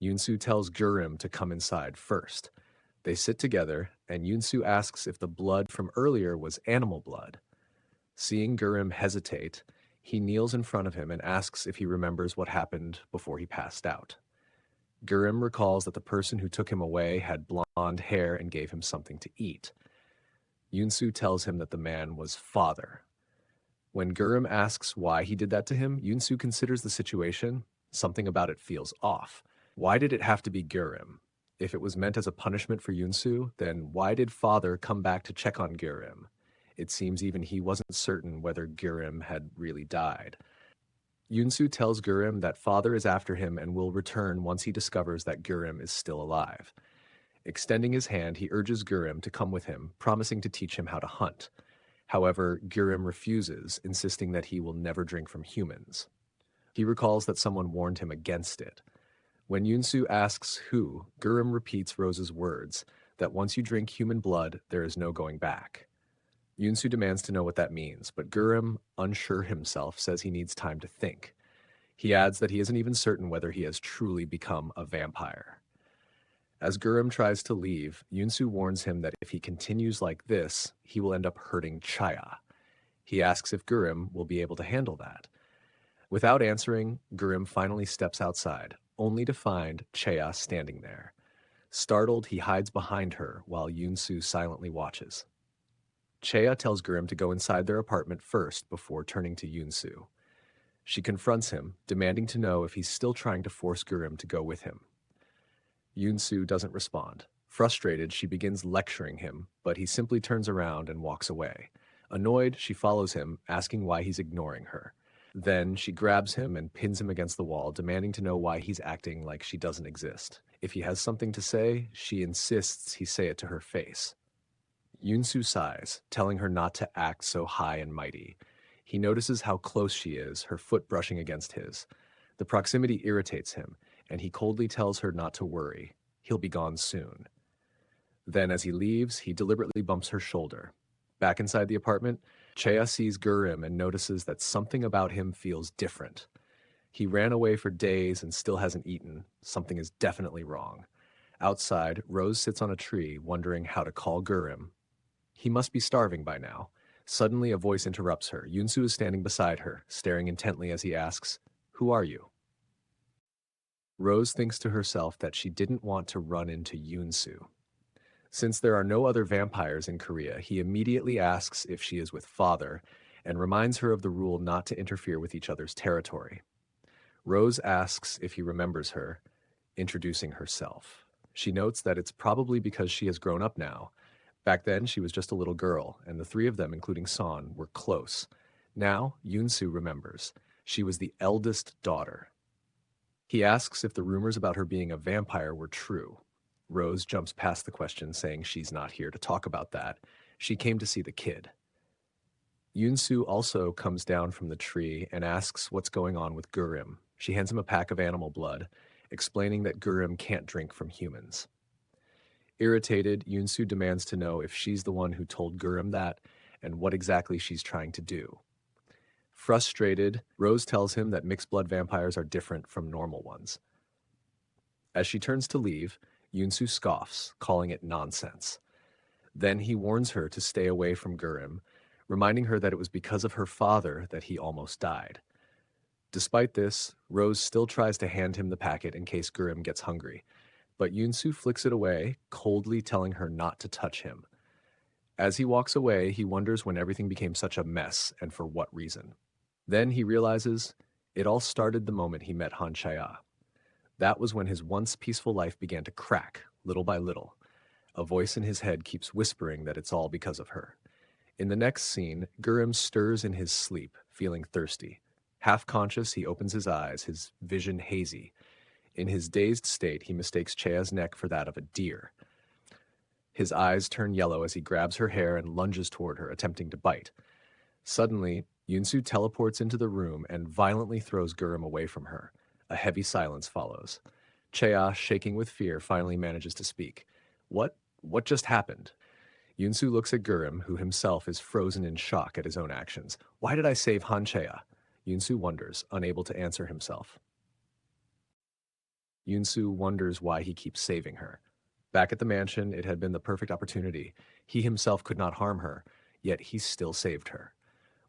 Yunsu tells Giram to come inside first. They sit together, and Yunsu asks if the blood from earlier was animal blood. Seeing Giram hesitate, he kneels in front of him and asks if he remembers what happened before he passed out. Giram recalls that the person who took him away had blonde hair and gave him something to eat. Yunsu tells him that the man was father. When Giram asks why he did that to him, Yunsu considers the situation. Something about it feels off. Why did it have to be Giram? If it was meant as a punishment for Yunsu, then why did father come back to check on Giram? It seems even he wasn't certain whether Giram had really died. Yunsu tells Giram that father is after him and will return once he discovers that Giram is still alive. Extending his hand, he urges Giram to come with him, promising to teach him how to hunt. However, Giram refuses, insisting that he will never drink from humans. He recalls that someone warned him against it. When Yunsu asks who, Giram repeats Rose's words, that once you drink human blood, there is no going back. Yunsu demands to know what that means, but Giram, unsure himself, says he needs time to think. He adds that he isn't even certain whether he has truly become a vampire. As Giram tries to leave, Yunsu warns him that if he continues like this, he will end up hurting Chaya. He asks if Giram will be able to handle that. Without answering, Giram finally steps outside, only to find Chaya standing there. Startled, he hides behind her while Yunsu silently watches. Chaya tells Giram to go inside their apartment first before turning to Yunsu. She confronts him, demanding to know if he's still trying to force Giram to go with him. Yunsu doesn't respond. Frustrated, she begins lecturing him, but he simply turns around and walks away. Annoyed, she follows him, asking why he's ignoring her. Then she grabs him and pins him against the wall, demanding to know why he's acting like she doesn't exist. If he has something to say, she insists he say it to her face. Yunsu sighs, telling her not to act so high and mighty. He notices how close she is, her foot brushing against his. The proximity irritates him, and he coldly tells her not to worry. He'll be gone soon. Then, as he leaves, he deliberately bumps her shoulder. Back inside the apartment, Chaya sees Giram and notices that something about him feels different. He ran away for days and still hasn't eaten. Something is definitely wrong. Outside, Rose sits on a tree, wondering how to call Giram. He must be starving by now. Suddenly, a voice interrupts her. Yunsu is standing beside her, staring intently as he asks, "Who are you?" Rose thinks to herself that she didn't want to run into Yunsu. Since there are no other vampires in Korea, he immediately asks if she is with father and reminds her of the rule not to interfere with each other's territory. Rose asks if he remembers her, introducing herself. She notes that it's probably because she has grown up now. Back then, she was just a little girl, and the three of them, including Son, were close. Now, Yunsu remembers. She was the eldest daughter. He asks if the rumors about her being a vampire were true. Rose jumps past the question, saying she's not here to talk about that. She came to see the kid. Yunsu also comes down from the tree and asks what's going on with Giram. She hands him a pack of animal blood, explaining that Giram can't drink from humans. Irritated, Yunsu demands to know if she's the one who told Giram that and what exactly she's trying to do. Frustrated, Rose tells him that mixed blood vampires are different from normal ones. As she turns to leave, Yunsu scoffs, calling it nonsense. Then he warns her to stay away from Giram, reminding her that it was because of her father that he almost died. Despite this, Rose still tries to hand him the packet in case Giram gets hungry, but Yunsu flicks it away, coldly telling her not to touch him. As he walks away, he wonders when everything became such a mess and for what reason. Then he realizes it all started the moment he met Han Chaya. That was when his once peaceful life began to crack, little by little. A voice in his head keeps whispering that it's all because of her. In the next scene, Giram stirs in his sleep, feeling thirsty. Half conscious, he opens his eyes, his vision hazy. In his dazed state, he mistakes Chaya's neck for that of a deer. His eyes turn yellow as he grabs her hair and lunges toward her, attempting to bite. Suddenly, Yunsu teleports into the room and violently throws Giram away from her. A heavy silence follows. Chaya, shaking with fear, finally manages to speak. What just happened?" Yunsu looks at Giram, who himself is frozen in shock at his own actions. "Why did I save Han Chaya?" Yunsu wonders, unable to answer himself. Yunsu wonders why he keeps saving her. Back at the mansion, it had been the perfect opportunity. He himself could not harm her, yet he still saved her.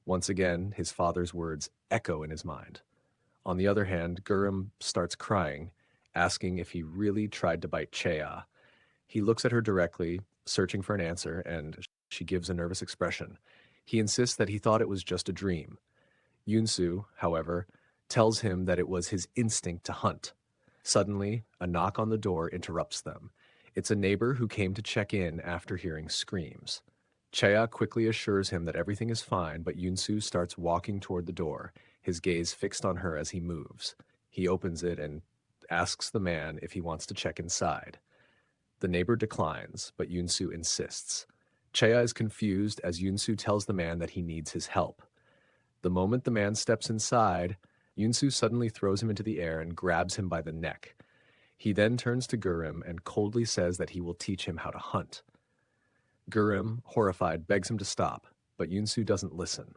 Once again, his father's words echo in his mind. On the other hand, Giram starts crying, asking if he really tried to bite Chea. He looks at her directly, searching for an answer, and she gives a nervous expression. He insists that he thought it was just a dream. Yunsu, however, tells him that it was his instinct to hunt. Suddenly, a knock on the door interrupts them. It's a neighbor who came to check in after hearing screams. Chea quickly assures him that everything is fine, but Yunsu starts walking toward the door, his gaze fixed on her as he moves. He opens it and asks the man if he wants to check inside. The neighbor declines, but Yunsu insists. Chea is confused as Yunsu tells the man that he needs his help. The moment the man steps inside, Yunsu suddenly throws him into the air and grabs him by the neck. He then turns to Giram and coldly says that he will teach him how to hunt. Giram, horrified, begs him to stop, but Yunsu doesn't listen.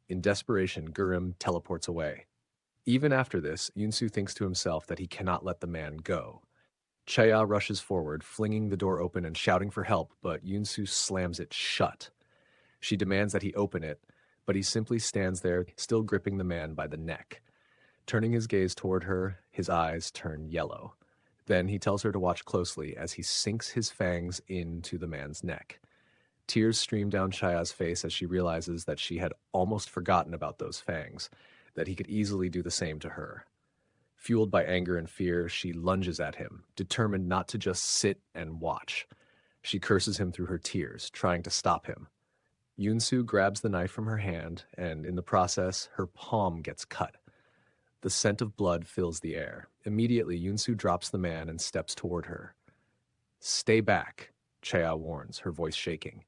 In desperation, Giram teleports away. Even after this, Yunsu thinks to himself that he cannot let the man go. Chea rushes forward, flinging the door open and shouting for help, but Yunsu slams it shut. She demands that he open it, but he simply stands there, still gripping the man by the neck. Turning his gaze toward her, his eyes turn yellow. Then he tells her to watch closely as he sinks his fangs into the man's neck. Tears stream down Chea's face as she realizes that she had almost forgotten about those fangs, that he could easily do the same to her. Fueled by anger and fear, she lunges at him, determined not to just sit and watch. She curses him through her tears, trying to stop him. Yunsu grabs the knife from her hand, and in the process, her palm gets cut. The scent of blood fills the air. Immediately, Yunsu drops the man and steps toward her. "Stay back," Chea warns, her voice shaking.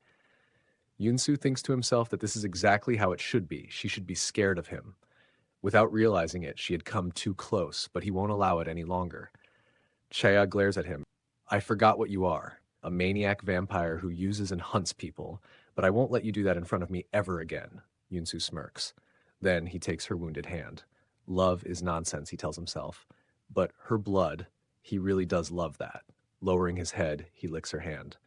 Yunsu thinks to himself that this is exactly how it should be. She should be scared of him. Without realizing it, she had come too close, but he won't allow it any longer. Chea glares at him. "I forgot what you are, a maniac vampire who uses and hunts people, but I won't let you do that in front of me ever again," Yunsu smirks. Then he takes her wounded hand. Love is nonsense, he tells himself. But her blood, he really does love that. Lowering his head, he licks her hand.